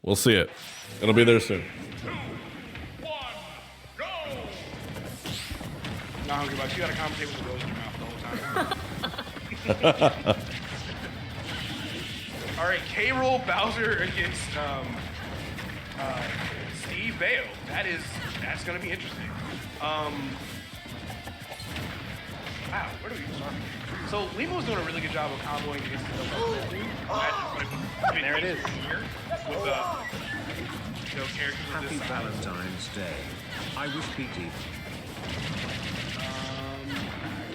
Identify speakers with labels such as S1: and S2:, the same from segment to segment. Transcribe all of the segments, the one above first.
S1: We'll see it. It'll be there soon.
S2: 2, 1, go! Nah, HungryBox, you gotta commentate with the rose in your mouth the whole time. All right, K-Roll Bowser against Steve Bayo. That's gonna be interesting. Wow, where do we even start? So Lima was doing a really good job of comboing against the
S3: There it is.
S2: With characters of
S4: Happy
S2: this size.
S4: Valentine's Day. I wish PT.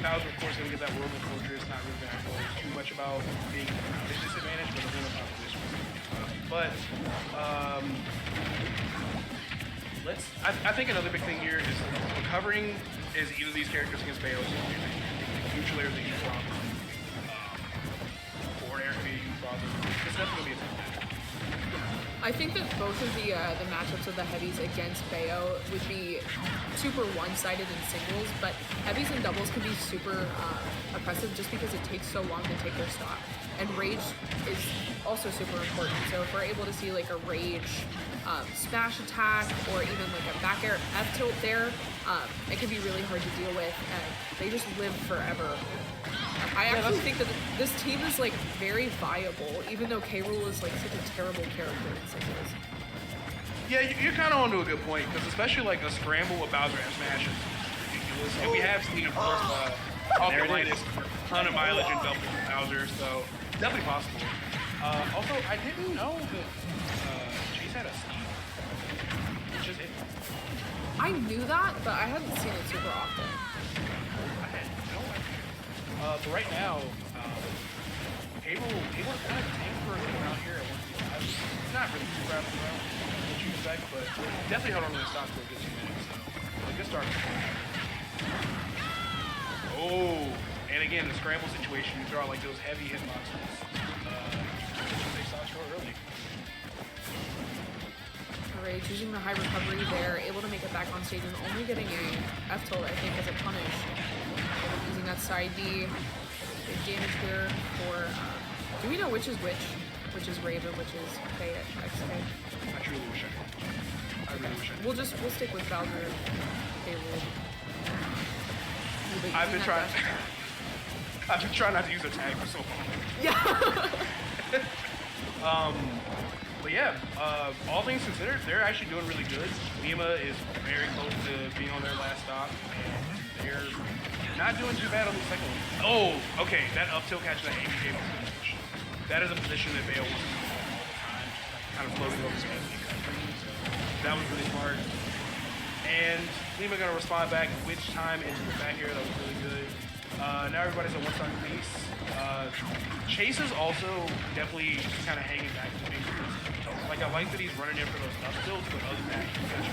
S2: Bowser, of course, gonna get that World of Fortress. Not really gonna go too much about being at a disadvantage, but a real proposition. I think another big thing here is recovering is either of these characters against Bayo. Neutral air that you drop, or air that you drop. It's definitely gonna be a tough match.
S5: I think that both of the matchups of the heavies against Bayo would be super one-sided in singles, but heavies and doubles can be super oppressive just because it takes so long to take their stock. And Rage is also super important. So if we're able to see like a Rage smash attack or even like a back air F tilt there, it can be really hard to deal with, and they just live forever. I actually think that this team is like very viable, even though K-Rool is like such a terrible character in singles.
S2: Yeah, you're kind of onto a good point, because especially like a scramble with Bowser and Smash is ridiculous. And we have seen, of course, off the minus a ton of mileage and double with Bowser, so definitely possible. Also, I didn't know that Chase had a Steve. It's just it.
S5: I knew that, but I hadn't seen it super often.
S2: I had no idea. But right now, able to kind of tank for a good amount here at 155. It's not really too fast around what you expect, but definitely held on to the stock for a good 2 minutes. So a good start. Oh, and again, the scramble situation, you throw out like those heavy hitboxes. They saw short early.
S5: Rage using the high recovery there, able to make it back on stage and only getting a F tilt, I think, as a punish. Using that side D. Big damage here for, do we know which is which? Which is Rave and which is KXK?
S2: I truly wish I could. I really wish I could.
S5: We'll stick with Bowser.
S2: I've been trying not to use a tag for so long.
S5: Yeah.
S2: But yeah, all things considered, they're actually doing really good. Lima is very close to being on their last stop, and they're not doing too bad on the second one. Oh, okay, that up tilt catch that ABJ was good position. That is a position that Bayo wants to do all the time, kind of floating over his head. That was really smart. And Lima gonna respond back which time into the back air. That was really good. Now everybody's at one side piece. Chase is also definitely kind of hanging back to me. Like, I like that he's running in for those up tilts, but other than that, he's kind of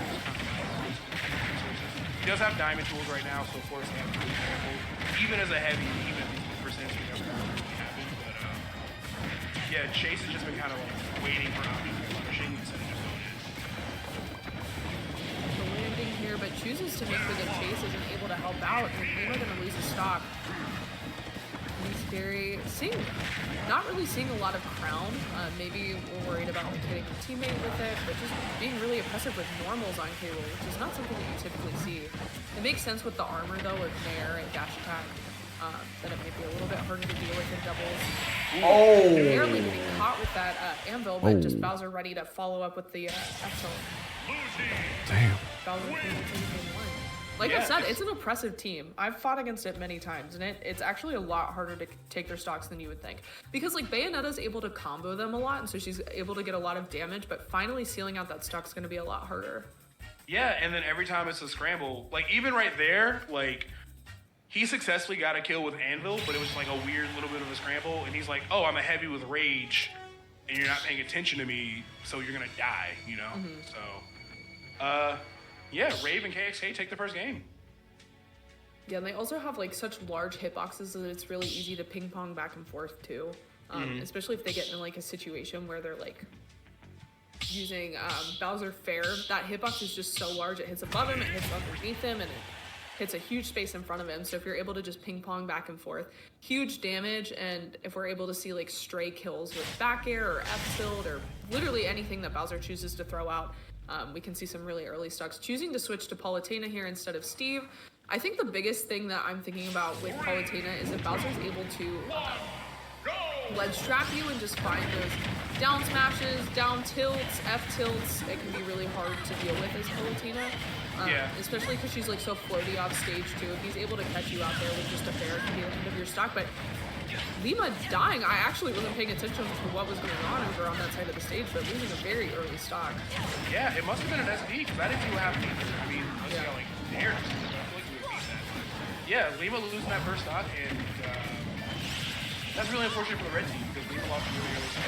S2: he does have diamond tools right now, so of course he has to be careful. Even as a heavy, even percentage we never really happen. But yeah, Chase has just been kind of like waiting for options and punishing instead of just going in.
S5: The landing here, but chooses to make sure that Chase isn't able to help out, and Lima gonna lose his stock. He's not really seeing a lot of crown. Maybe we're worried about like hitting a teammate with it, but just being really oppressive with normals on K-Rool, which is not something that you typically see. It makes sense with the armor though, with Nair and dash attack, that it might be a little bit harder to deal with in doubles.
S1: Oh!
S5: Barely getting caught with that anvil, but just Bowser ready to follow up with the F tilt.
S1: Damn.
S5: Bowser able to take game one. Like I said, it's an oppressive team. I've fought against it many times, and it's actually a lot harder to take their stocks than you would think. Because like Bayonetta's able to combo them a lot, and so she's able to get a lot of damage, but finally sealing out that stock's gonna be a lot harder.
S2: Yeah, and then every time it's a scramble, like even right there, like he successfully got a kill with Anvil, but it was like a weird little bit of a scramble, and he's like, oh, I'm a heavy with Rage, and you're not paying attention to me, so you're gonna die, you know? So, yeah, Rave and KXK take the first game.
S5: Yeah, and they also have like such large hitboxes that it's really easy to ping pong back and forth too. Especially if they get in like a situation where they're like using Bowser Fair. That hitbox is just so large, it hits above him, it hits underneath him, and hits a huge space in front of him. So if you're able to just ping pong back and forth, huge damage. And if we're able to see like stray kills with back air or F tilt or literally anything that Bowser chooses to throw out, we can see some really early stocks. Choosing to switch to Palutena here instead of Steve. I think the biggest thing that I'm thinking about with Palutena is if Bowser's able to ledge trap you and just find those down smashes, down tilts, F tilts. It can be really hard to deal with as Palutena. Especially because she's like so floaty off stage too. If he's able to catch you out there with just a fair, it can be the end of your stock. But Lima dying, I actually wasn't paying attention to what was going on over on that side of the stage, but losing a very early stock.
S2: Yeah, it must have been an SD because I didn't see what happened either. I mean, I was like, there. I feel like we would beat that. Yeah, Lima losing that first stock, and that's really unfortunate for the red team because Lima lost really early stock.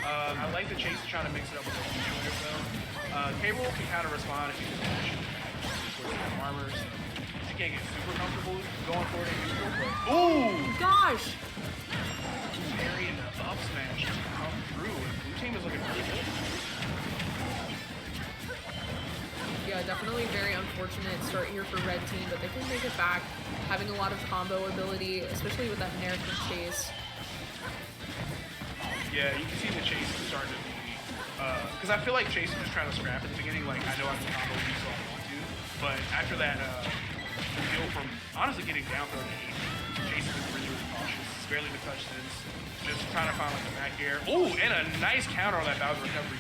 S2: I like the chase trying to mix it up with the players though. Cable can kind of respond if you just push armor. So she can't get super comfortable going for it in neutral, but ooh!
S5: Gosh!
S2: Carrying the up smash to come through, and blue team is looking really good.
S5: Yeah, definitely very unfortunate start here for red team, but they can make it back. Having a lot of combo ability, especially with that American chase.
S2: Yeah, you can see the chase is starting to be, because I feel like Chase is just trying to scrap at the beginning, like I know I can combo you so I want to, but after that deal from honestly getting down thrown to 8, Chase is really, really cautious. It's barely the touch since, just trying to find like the back air. Ooh, and a nice counter on that Bowser recovery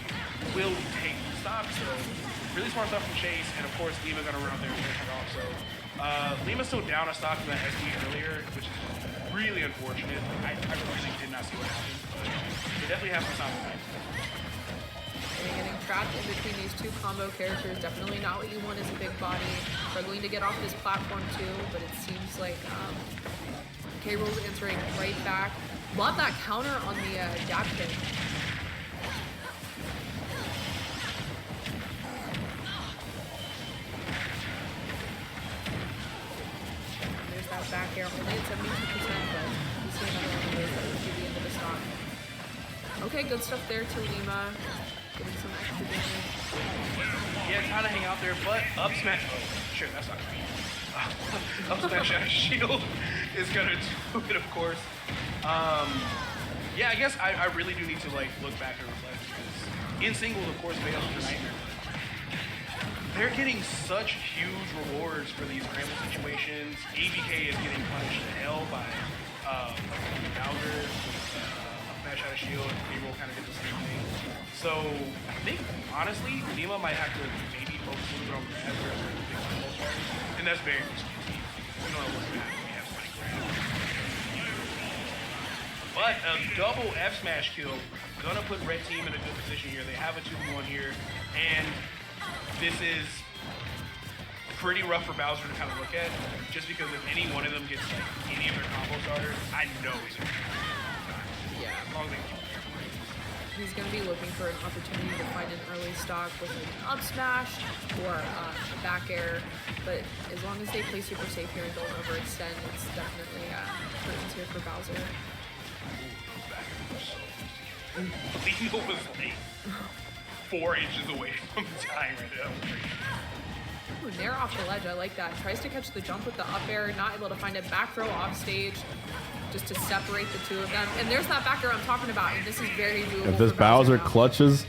S2: will take the stop, so really smart stuff from Chase, and of course Lima gonna run out there and finish it off, so Lima's still down a stock from that SD earlier, which is really unfortunate. I really did not see what happened, but they definitely have some sound effect.
S5: And getting trapped in between these two combo characters, definitely not what you want as a big body. Struggling to get off this platform too, but it seems like K-Roll's answering right back. Love that counter on the dab kick. There's that back air, only at 72%, but we see another one of those that would be the end of the stock. Okay, good stuff there to Lima. Getting some extra damage.
S2: Yeah, trying to hang out there, but up smash. Oh, sure, that's not great. Up smash out of shield is gonna do it, of course. Yeah, I guess I really do need to like look back and reflect because in singles, of course, Bayo's a nightmare. They're getting such huge rewards for these scramble situations. ABK is getting punished to hell by Bowser. Smash out of shield, K-Roll kind of did the same thing. So I think honestly, Lima might have to maybe focus a little bit on grabs or big combo starters, and that's very risky. We don't know what's going to happen. We have somebody grab. But a double F smash kill gonna put red team in a good position here. They have a 2v1 here, and this is pretty rough for Bowser to kind of look at, just because if any one of them gets like any of their combo starters, I know he's gonna
S5: He's going to be looking for an opportunity to find an early stock with an up smash or a back air, but as long as they play super safe here and don't overextend, it's definitely curtains here for Bowser.
S2: Lima was like 4 inches away from dying right now.
S5: Ooh, Nair off the ledge, I like that. Tries to catch the jump with the up air, not able to find it. Back throw off stage, just to separate the two of them. And there's that back air I'm talking about, and this is very doable.
S1: If this Bowser clutches,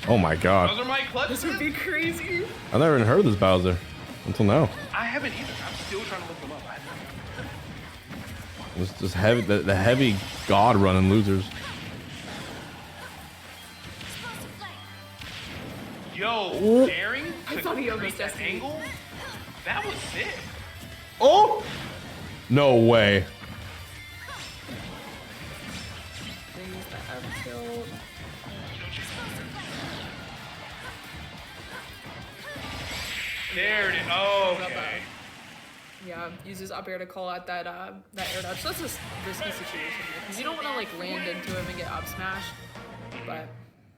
S1: oh my god.
S2: Bowser might clutch.
S5: This would be crazy.
S1: I never even heard of this Bowser until now.
S2: I haven't either. I'm still trying to look them up.
S1: It's just heavy, the heavy god running losers.
S2: Yo, daring to
S5: thought he almost
S2: create that
S5: SD'd.
S2: angle? That was sick.
S1: Oh! No way.
S5: They use the F tilt.
S2: There it is. Oh, okay.
S5: Yeah, uses up air to call out that that air dodge. So that's a risky situation because you don't want to like land into him and get up smashed. But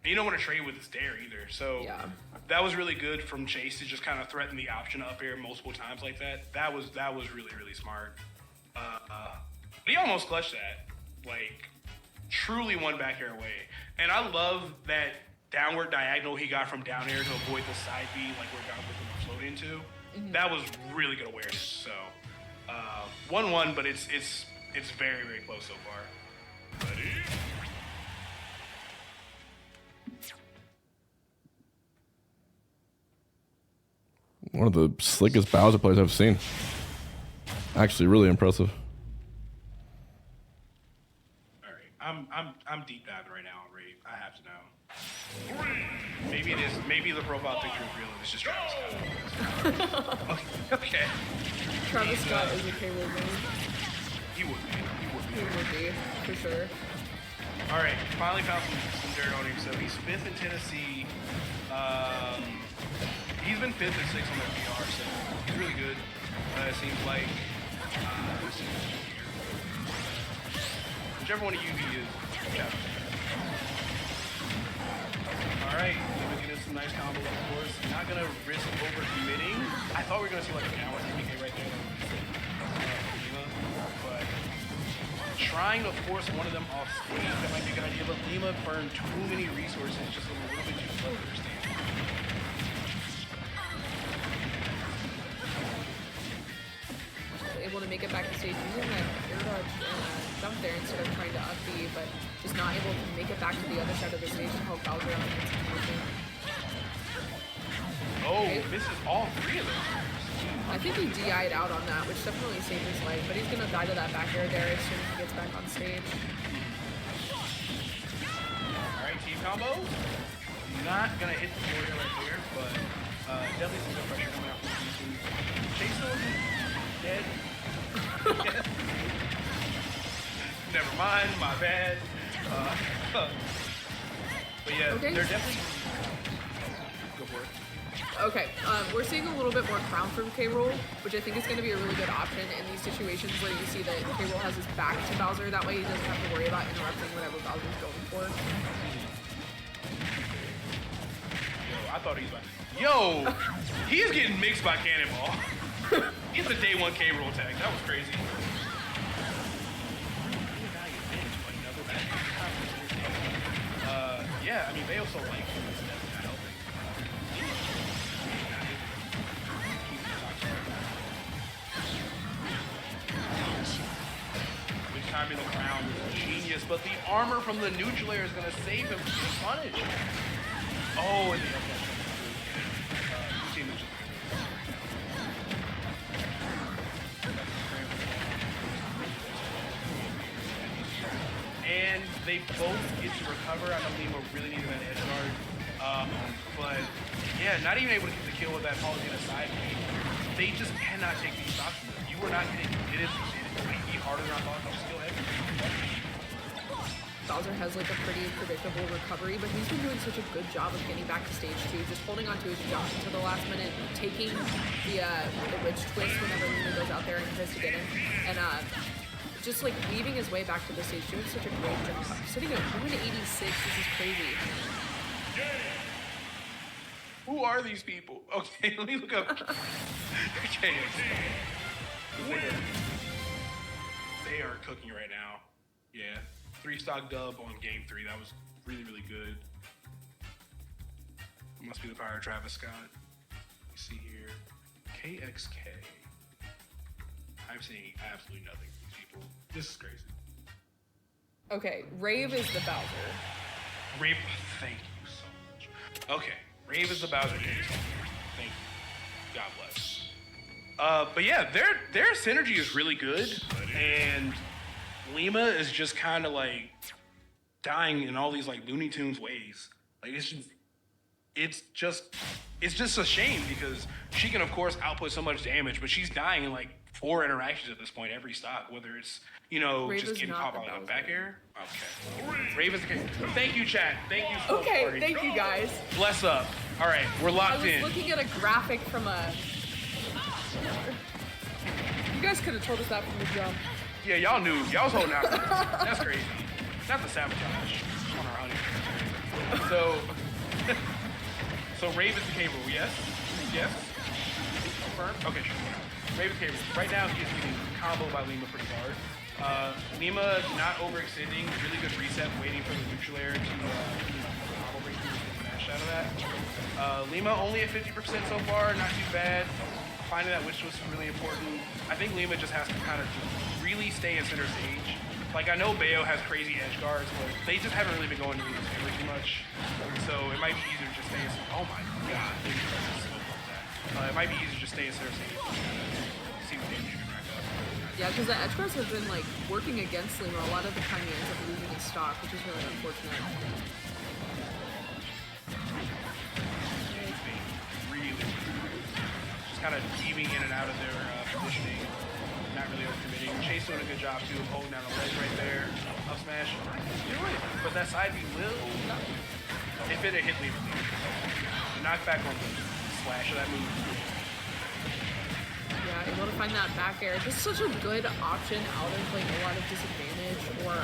S2: You don't want to trade with this dare either. So
S5: yeah,
S2: that was really good from Chase to just kind of threaten the option up air multiple times like that. That was really, really smart. He almost clutched that. Like, truly one back air away. And I love that downward diagonal he got from down air to avoid the side B, like where Bowser was float into. That was really good awareness. So 1-1, but it's very, very close so far.
S1: One of the slickest Bowser players I've seen. Actually, really impressive.
S2: All right, I'm deep diving right now on Rave. I have to know. Maybe the profile picture is real and it's just Travis Scott. Okay.
S5: Travis Scott is a K-Roll main.
S2: He would be.
S5: He would be, for sure.
S2: All right, finally found some dirt on him. So he's 5th in Tennessee. He's been 5th and 6th on their PR, so he's really good. It seems like. Whichever one of you he is, yeah. All right, Lima getting some nice combos, of course. Not gonna risk over committing. I thought we were gonna see like a downward TPK right there, Lima, but trying to force one of them off stage, that might be a good idea. But Lima burned too many resources, just a little bit too slow for stage.
S5: Able to make it back to stage using that air dodge and jump there instead of trying to up B, but just not able to make it back to the other side of the stage to help Bowser out against him.
S2: Oh, misses all 3 of them.
S5: I think he DI'd out on that, which definitely saved his life, but he's gonna die to that back air there as soon as he gets back on stage.
S2: Alright, team combo. Not gonna hit the border right there, but definitely some good pressure coming out from the team. Jason dead. Never mind, my bad. But yeah,
S5: Okay.
S2: they're definitely. Go for it.
S5: Okay, we're seeing a little bit more crown from K-Roll, which I think is going to be a really good option in these situations where you see that K-Roll has his back to Bowser. That way he doesn't have to worry about interrupting whatever Bowser's going for.
S2: Yo, I thought he was about to. Yo! He is getting mixed by Cannonball. He's a day 1 K-Roll tag. That was crazy. Yeah, I mean, they also like him. That's not helping. Good timing the crown was genius, but the armor from the neutral air is going to save him from the punish. Oh, and the team is just and they both get to recover. I know Lima really needed that edge guard. But yeah, not even able to get the kill with that Polygon side. They just cannot take these shots from them. You were not getting it might be harder than I thought. Just kill everything.
S5: Bowser has like a pretty predictable recovery, but he's been doing such a good job of getting back to stage 2, just holding on to his jump until the last minute, taking the witch twist whenever Lima goes out there and tries to get him, and just like weaving his way back to the stage, doing such a great job. Sitting at 186, this is crazy.
S2: Who are these people? Okay, let me look up. Okay. They are cooking right now. Yeah. 3-stock dub on game 3. That was really, really good. Must be the power of Travis Scott. Let me see here. KXK. I'm seeing absolutely nothing from these people. This is crazy.
S5: Okay, Rave is the Bowser.
S2: Rave, thank you so much. Okay, Rave is the Bowser case. Thank you. God bless. But yeah, their synergy is really good, and Lima is just kind of like dying in all these like Looney Tunes ways. Like it's just a shame because she can of course output so much damage, but she's dying in like 4 interactions at this point every stock, whether it's
S5: Rave
S2: just
S5: is
S2: getting
S5: not
S2: caught
S5: the
S2: by a
S5: Bowser.
S2: back air. Okay, Rave is the case. Thank you, chat. Thank you so much.
S5: Okay, thank you guys.
S2: Bless up. All right, we're
S5: I
S2: locked
S5: was
S2: in.
S5: looking at a graphic from a... You guys could have told us that from the jump.
S2: Yeah, y'all knew. Y'all was holding out. That's crazy. Not the sabotage on our honey. So Rave is the K rule, yes? Yes? Confirmed? Okay, sure. Rave is K rule. Right now, he is getting comboed by Lima pretty hard. Lima not overextending, really good reset, waiting for the neutral air to combo break through and smash out of that. Lima only at 50% so far, not too bad. finding that which was really important. I think Lima just has to kind of really stay in center stage. Like, I know Bayo has crazy edge guards, but they just haven't really been going to Lima's favor too much. So it might be easier to just stay in center. Oh my god, it might be easier to just stay in center stage. See what damage you can rack up.
S5: Yeah, because the edge guards have been like working against Lima. A lot of the time he ends up losing his stock, which is really unfortunate.
S2: Really, just kind of weaving in and out of their positioning. Not really overcommitting. Chase doing a good job too of holding down the ledge right there. Up smash. Do it. But that side B will. If it had hit Lima. The knockback on the slash of that move.
S5: Yeah, able to find that back air. Just such a good option out of like a lot of disadvantage or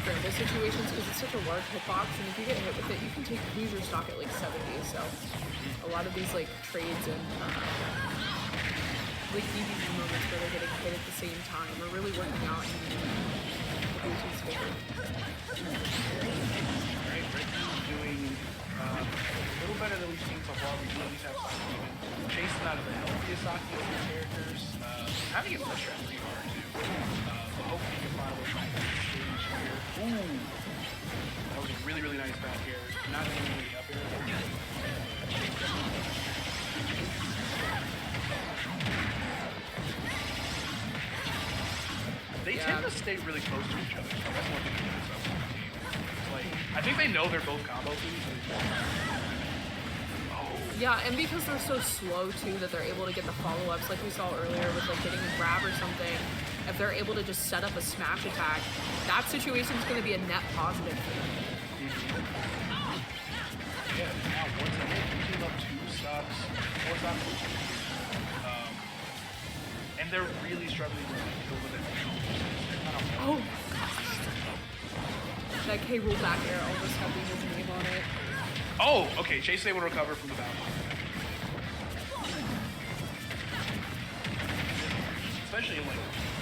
S5: scramble situations because it's such a large hitbox, and if you get hit with it, you can lose your stock at like 70. So a lot of these like trades and like EBB moments where they're getting hit at the same time are really working out in the Bluetooth's favor.
S2: Alright, Red Team's doing a little better than we've seen so far. We do at least have Saki even. Chasing out of the healthiest Saki of these characters. Having it pressure at pretty hard too. But hopefully he can find a way back to the stage here. Ooh! That was a really, really nice back air. Not even really up air. They tend to stay really close to each other. So that's one thing that makes up on the team. Like, I think they know they're both combo things.
S5: Yeah, and because they're so slow too that they're able to get the follow-ups like we saw earlier with like getting a grab or something. If they're able to just set up a smash attack, that situation is going to be a net positive for them.
S2: Yeah, now once again, you team up 2 stops, 4 stops. And they're really struggling to kill with it.
S5: Oh gosh. That K rule back air almost had his name on it.
S2: Oh, okay. Chase able to recover from the bounce. Especially in like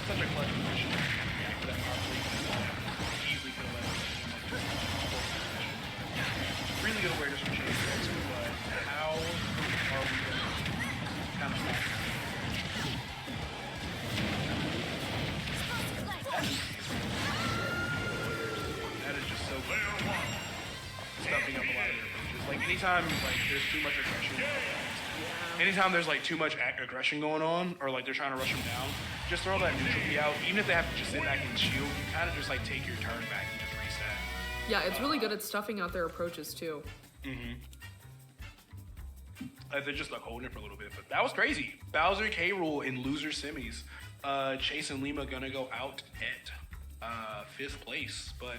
S2: such a clutch position. That probably easily could have led to really good awareness from Chase, but how are we going to kind of stop it? That is just so good. Stuffing up a lot of their approaches. Like anytime like there's too much aggression, anytime there's like too much aggression going on, or like they're trying to rush them down, just throw that neutral key out. Even if they have to just sit back and shield, you kind of just like take your turn back and just reset.
S5: Yeah, it's really good at stuffing out their approaches too.
S2: They're just like holding it for a little bit, but that was crazy. Bowser K Rool in loser semis. Chase and Lima gonna go out at 5th place, but